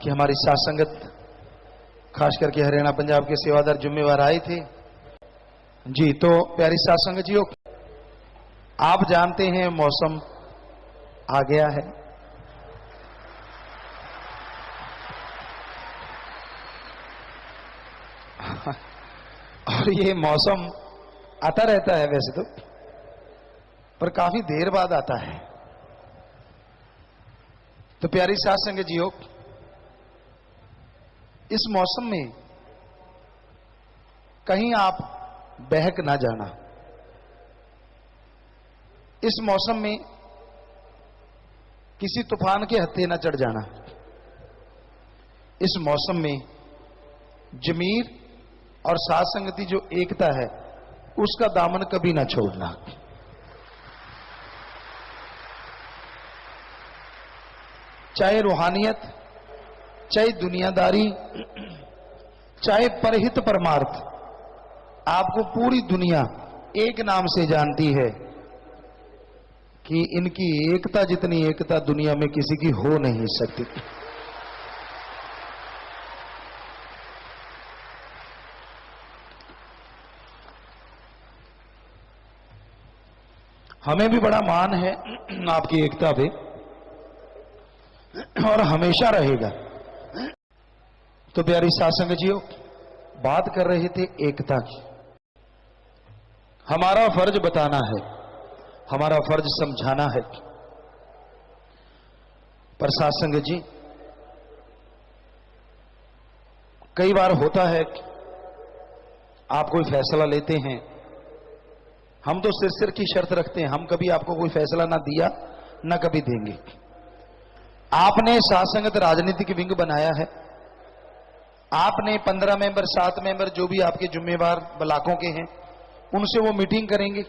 कि हमारी साथ संगत खास करके हरियाणा पंजाब के सेवादार जिम्मेवार आए थे जी। तो प्यारी साथ संगत जी, आप जानते हैं मौसम आ गया है, और ये मौसम आता रहता है वैसे तो, पर काफी देर बाद आता है। तो प्यारी साथ संगत जी, इस मौसम में कहीं आप बहक ना जाना। इस मौसम में किसी तूफान के हत्थे ना चढ़ जाना। इस मौसम में जमीर और साथ संगति जो एकता है उसका दामन कभी ना छोड़ना। चाहे रूहानियत, चाहे दुनियादारी, चाहे परहित परमार्थ, आपको पूरी दुनिया एक नाम से जानती है कि इनकी एकता जितनी एकता दुनिया में किसी की हो नहीं सकती। हमें भी बड़ा मान है आपकी एकता पे, और हमेशा रहेगा। तो प्यारी साथ संगत जी, बात कर रहे थे एकता की। हमारा फर्ज बताना है, हमारा फर्ज समझाना है। पर साथ संगत जी, कई बार होता है आप कोई फैसला लेते हैं, हम तो सिर की शर्त रखते हैं, हम कभी आपको कोई फैसला ना दिया ना कभी देंगे। आपने साथ संगत राजनीतिक विंग बनाया है, आपने 15 मेंबर 7 मेंबर जो भी आपके जिम्मेवार ब्लॉकों के हैं उनसे वो मीटिंग करेंगे।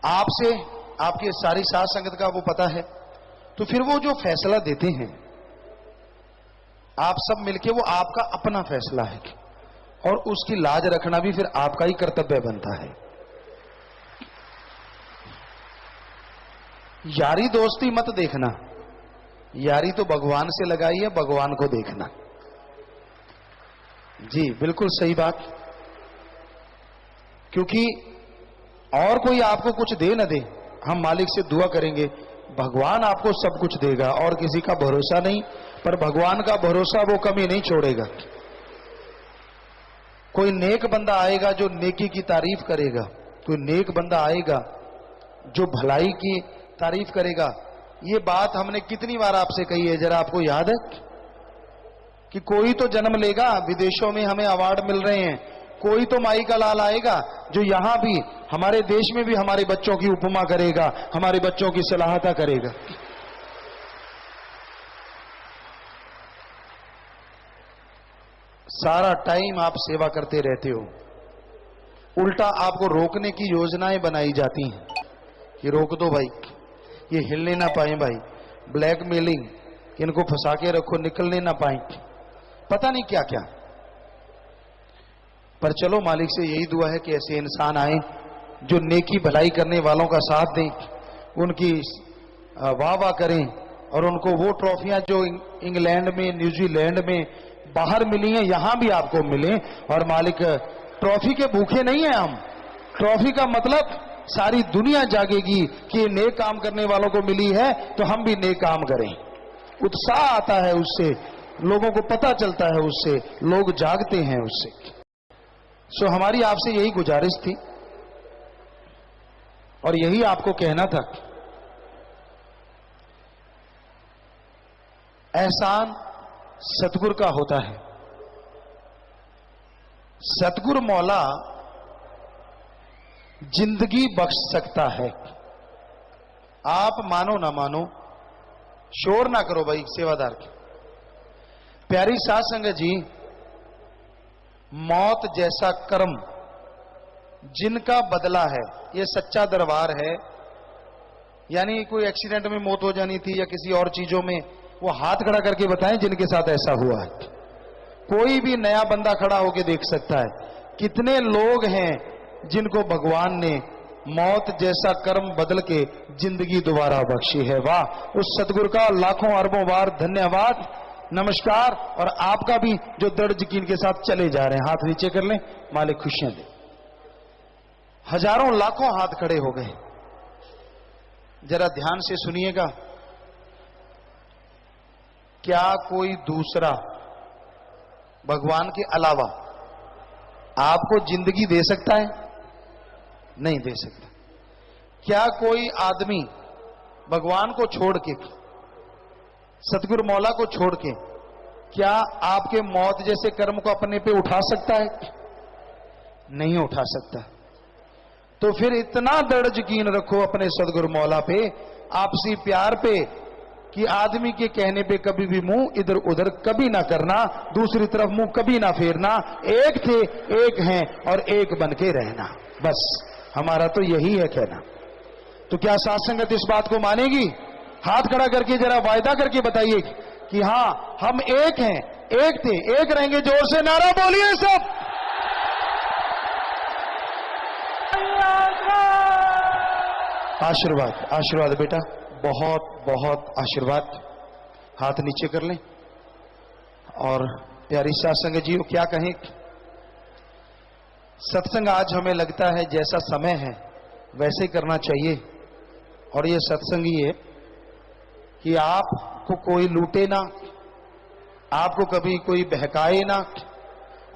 आपसे आपके सारी साथ संगत का वो पता है। तो फिर वो जो फैसला देते हैं आप सब मिलके, वो आपका अपना फैसला है और उसकी लाज रखना भी फिर आपका ही कर्तव्य बनता है। यारी दोस्ती मत देखना, यारी तो भगवान से लगाई है, भगवान को देखना। जी बिल्कुल सही बात। क्योंकि और कोई आपको कुछ दे न दे, हम मालिक से दुआ करेंगे, भगवान आपको सब कुछ देगा और किसी का भरोसा नहीं, पर भगवान का भरोसा वो कमी नहीं छोड़ेगा। कोई नेक बंदा आएगा जो नेकी की तारीफ करेगा, कोई नेक बंदा आएगा जो भलाई की तारीफ करेगा। ये बात हमने कितनी बार आपसे कही है, जरा आपको याद है कि कोई तो जन्म लेगा, विदेशों में हमें अवार्ड मिल रहे हैं, कोई तो माई का लाल आएगा जो यहां भी हमारे देश में भी हमारे बच्चों की उपमा करेगा, हमारे बच्चों की सलाहता करेगा। सारा टाइम आप सेवा करते रहते हो, उल्टा आपको रोकने की योजनाएं बनाई जाती हैं कि रोक दो भाई, ये हिलने ना पाए भाई, ब्लैकमेलिंग, इनको फंसा के रखो, निकलने ना पाए, पता नहीं क्या क्या। पर चलो मालिक से यही दुआ है कि ऐसे इंसान आए जो नेकी भलाई करने वालों का साथ दें, उनकी वाह वाह करें, और उनको वो ट्रॉफियां जो इंग्लैंड में, न्यूजीलैंड में बाहर मिली हैं यहां भी आपको मिले। और मालिक ट्रॉफी के भूखे नहीं है हम, ट्रॉफी का मतलब सारी दुनिया जागेगी कि ये नेक काम करने वालों को मिली है तो हम भी नेक काम करें। उत्साह आता है उससे, लोगों को पता चलता है उससे, लोग जागते हैं उससे। सो हमारी आपसे यही गुजारिश थी और यही आपको कहना था, एहसान सतगुर का होता है। सतगुर मौला जिंदगी बख्श सकता है। आप मानो ना मानो, शोर ना करो भाई सेवादार के। प्यारी साथ संगत जी, मौत जैसा कर्म जिनका बदला है, ये सच्चा दरबार है। यानी कोई एक्सीडेंट में मौत हो जानी थी या किसी और चीजों में, वो हाथ खड़ा करके बताएं जिनके साथ ऐसा हुआ है। कोई भी नया बंदा खड़ा होकर देख सकता है। कितने लोग हैं जिनको भगवान ने मौत जैसा कर्म बदल के जिंदगी दोबारा बख्शी है। वाह, उस सतगुरु का लाखों अरबों बार धन्यवाद, नमस्कार। और आपका भी जो दृढ़ यकीन के साथ चले जा रहे हैं, हाथ नीचे कर लें, मालिक खुशियां दे। हजारों लाखों हाथ खड़े हो गए, जरा ध्यान से सुनिएगा। क्या कोई दूसरा भगवान के अलावा आपको जिंदगी दे सकता है? नहीं दे सकता। क्या कोई आदमी भगवान को छोड़ के, सतगुरु मौला को छोड़ के, क्या आपके मौत जैसे कर्म को अपने पे उठा सकता है? नहीं उठा सकता। तो फिर इतना दृढ़ यकीन रखो अपने सतगुरु मौला पे, आपसी प्यार पे, कि आदमी के कहने पे कभी भी मुंह इधर उधर कभी ना करना, दूसरी तरफ मुंह कभी ना फेरना। एक थे, एक हैं और एक बन के रहना, बस हमारा तो यही है कहना। तो क्या साथ संगत इस बात को मानेगी? हाथ खड़ा करके जरा वायदा करके बताइए कि हां हम एक हैं, एक थे, एक रहेंगे। जोर से नारा बोलिए सब। आशीर्वाद, आशीर्वाद बेटा, बहुत बहुत आशीर्वाद। हाथ नीचे कर लें। और प्यारी साथ संगत जी क्या कहें, सत्संग आज हमें लगता है जैसा समय है वैसे करना चाहिए। और ये सत्संग ही है कि आपको कोई लूटे ना, आपको कभी कोई बहकाए ना,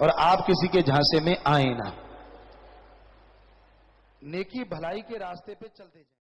और आप किसी के झांसे में आए ना। नेकी भलाई के रास्ते पे चलते जाए।